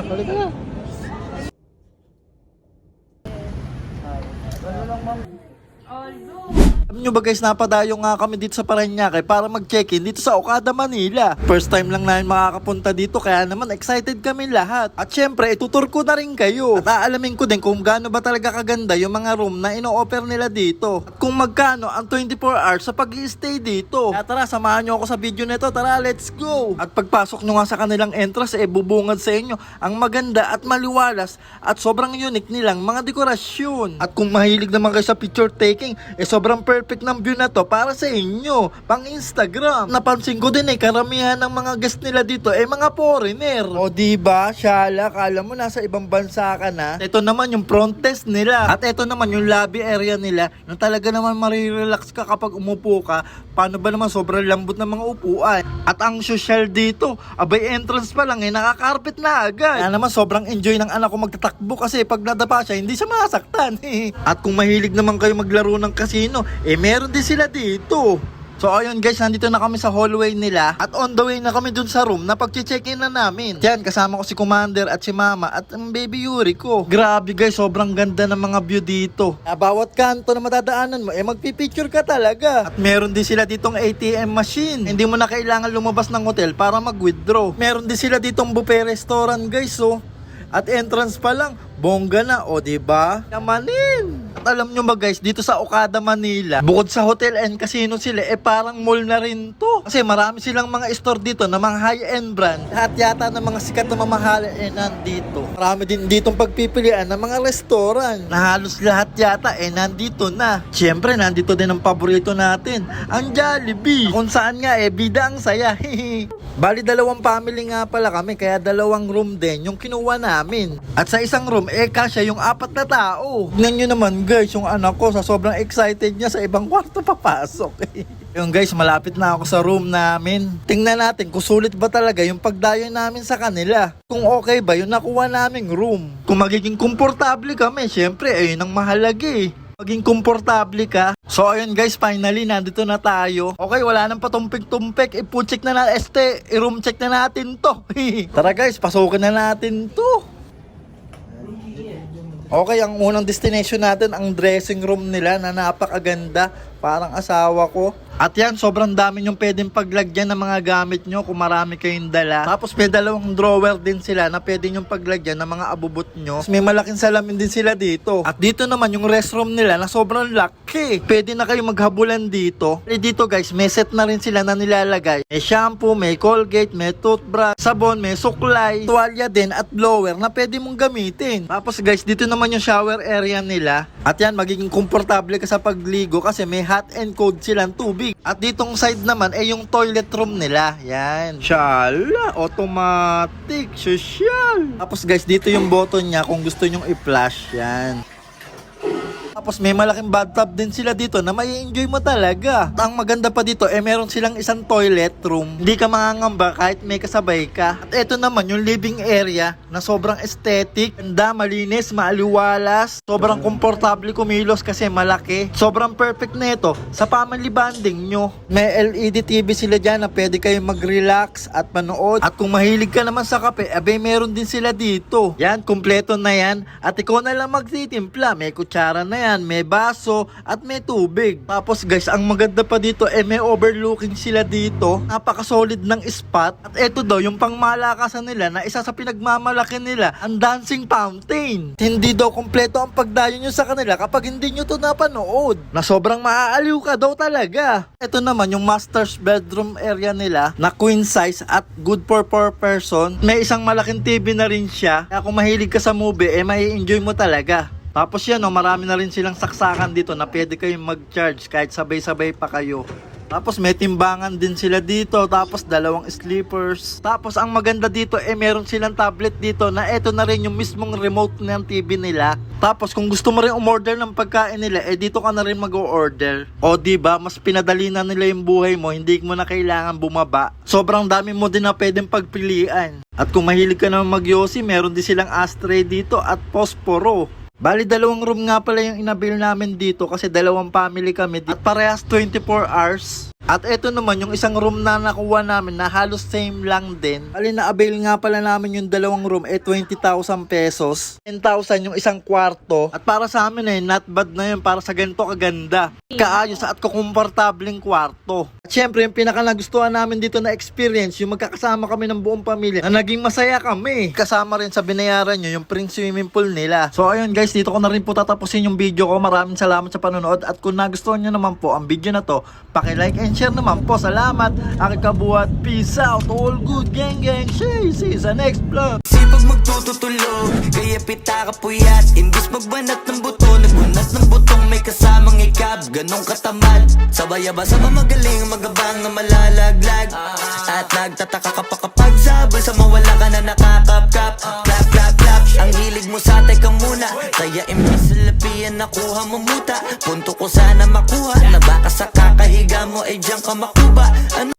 anak. Halika na. Alam nyo ba guys, napadayo nga kami dito sa Parañaque para mag-check-in dito sa Okada, Manila. First time lang namin makakapunta dito kaya naman excited kami lahat. At syempre, itutur ko na rin kayo. At aalamin ko din kung gaano ba talaga kaganda yung mga room na ino-offer nila dito. At kung magkano ang 24 hours sa pag-i-stay dito. Kaya tara, samahan nyo ako sa video nito. Tara, let's go! At pagpasok nyo nga sa kanilang entrance, bubungad sa inyo ang maganda at maliwalas at sobrang unique nilang mga dekorasyon. At kung mahilig naman kayo sa picture taking, sobrang perfect ng view na to para sa inyo, pang Instagram. Napansin ko din karamihan ng mga guest nila dito mga foreigner. O diba, Shala, kala mo nasa ibang bansa ka na. Ito naman yung front desk nila. At ito naman yung lobby area nila na talaga naman marirelax ka kapag umupo ka. Paano ba naman sobrang lambot ng mga upuan. At ang social dito, abay entrance pa lang nakakarpet na agad. Kaya naman sobrang enjoy ng anak ko magtatakbo kasi pag nadapa siya, hindi siya masaktan. At kung mahilig naman kayo maglaro ng casino, meron din sila dito. So ayun guys, nandito na kami sa hallway nila at on the way na kami dun sa room na pag-check-in na namin. Yan, kasama ko si Commander at si Mama at ang baby Yuri ko. Grabe guys, sobrang ganda ng mga view dito. Bawat kanto na matadaanan mo, magpipicture ka talaga. At meron din sila ditong ATM machine. Hindi mo na kailangan lumabas ng hotel para mag-withdraw. Meron din sila ditong buffet restaurant guys, At entrance pa lang, bongga na, diba? Yamanin! At alam nyo ba guys, dito sa Okada, Manila, bukod sa hotel and casino sila, parang mall na rin to. Kasi marami silang mga store dito na mga high-end brand. Lahat yata ng mga sikat na mamahala nandito. Marami din ditong pagpipilian ng mga restaurant. Na halos lahat yata nandito na. Siyempre, nandito din ang paborito natin, ang Jollibee. Kung saan nga bida ang saya. Bali, dalawang family nga pala kami, kaya dalawang room din yung kinuha namin. At sa isang room, kasya yung 4 na tao. Tignan nyo naman guys, yung anak ko sa sobrang excited niya sa ibang kwarto papasok. Yung guys, malapit na ako sa room namin. Tingnan natin kung sulit ba talaga yung pagdayo namin sa kanila. Kung okay ba yung nakuha naming room. Kung magiging komportable kami, syempre ayun ang mahalaga maging komportable ka. So ayun guys, finally nandito na tayo. Okay, wala nang patumpik-tumpik. I-check na natin, i-room check na natin to. Tara guys, pasukin na natin to. Okay, ang unang destination natin, ang dressing room nila na napakaganda. Parang asawa ko. At yan, sobrang dami yung pwedeng paglagyan ng mga gamit nyo kung marami kayong dala. Tapos may dalawang drawer din sila na pwede yung paglagyan ng mga abubot nyo. Tapos may malaking salamin din sila dito. At dito naman yung restroom nila na sobrang laki. Pwede na kayo maghabulan dito. Dito guys, may set na rin sila na nilalagay. May shampoo, may Colgate, may toothbrush, sabon, may suklay, tuwalya din at blower na pwede mong gamitin. Tapos guys, dito naman yung shower area nila. At yan, magiging komportable ka sa pagligo kasi may hot and cold silang tubig. At ditong side naman yung toilet room nila. Yan. Shala, automatic, social. Tapos guys, dito yung button niya kung gusto nyong i-flash. Yan. Tapos may malaking bathtub din sila dito na may enjoy mo talaga. At ang maganda pa dito, meron silang isang toilet room. Hindi ka mangangamba kahit may kasabay ka. At ito naman yung living area na sobrang aesthetic. Ganda, malinis, maaliwalas. Sobrang komportable kumilos kasi malaki. Sobrang perfect na ito sa family bonding nyo. May LED TV sila dyan na pwede kayong mag-relax at manood. At kung mahilig ka naman sa kape, meron din sila dito. Yan, kumpleto na yan. At ikaw na lang magtitimpla. May kutsara na yan, may baso at may tubig. Tapos guys, ang maganda pa dito may overlooking sila dito. Napaka-solid ng spot. At eto daw yung pangmalakasan nila na isa sa pinagmamalaki nila, ang dancing fountain. Hindi daw kompleto ang pagdayo nyo sa kanila kapag hindi nyo to napanood. Na sobrang maaaliw ka daw talaga. Ito naman yung master's bedroom area nila na queen size at good for 4 person. May isang malaking TV na rin siya. Kaya kung mahilig ka sa movie, may enjoy mo talaga. Tapos yan, marami na rin silang saksakan dito na pwede kayong mag-charge kahit sabay-sabay pa kayo. Tapos may timbangan din sila dito. Tapos dalawang sleepers. Tapos ang maganda dito meron silang tablet dito na eto na rin yung mismong remote ng TV nila. Tapos kung gusto mo rin umorder ng pagkain nila, dito ka na rin mag-order. O diba, mas pinadali na nila yung buhay mo. Hindi mo na kailangan bumaba. Sobrang dami mo din na pwedeng pagpilian. At kung mahilig ka naman mag-yosi, meron din silang ashtray dito at posporo. Bali, dalawang room nga pala yung inabil namin dito kasi dalawang family kami at parehas 24 hours. At eto naman yung isang room na nakuha namin na halos same lang din. Alin na avail nga pala namin yung dalawang room 20,000 pesos. 10,000 yung isang kwarto. At para sa amin not bad na yun para sa ganito kaganda. Kaayos at kukomportabling kwarto. At syempre yung pinaka nagustuhan namin dito na experience, yung magkakasama kami ng buong pamilya na naging masaya kami. Kasama rin sa binayaran nyo yung Prince Swimming Pool nila. So ayun guys, dito ko na rin po tatapusin yung video ko. Maraming salamat sa panonood. At kung nagustuhan nyo naman po ang video na to, paki-like and share naman po. Salamat. Aking kabuhat. Peace out. All good. Gang gang. See you sa next vlog. Sipag magtututulog, kaya pita ka puyat. Imbis magbanat ng buto, nagbunat ng butong may kasamang ikab. Ganong katamad, sabay-abasa ba magaling, magabang na malalaglag. At nagtataka ka pa kapag sabay sa mawala ka na nakakapkap. Clap, clap, clap, ang hilig mo sa teka muna. Kaya imbis sa lapian nakuha mo muta. Punto ko sana makuha, na baka sa kakahiga mo ay diyan ka makuba. Ano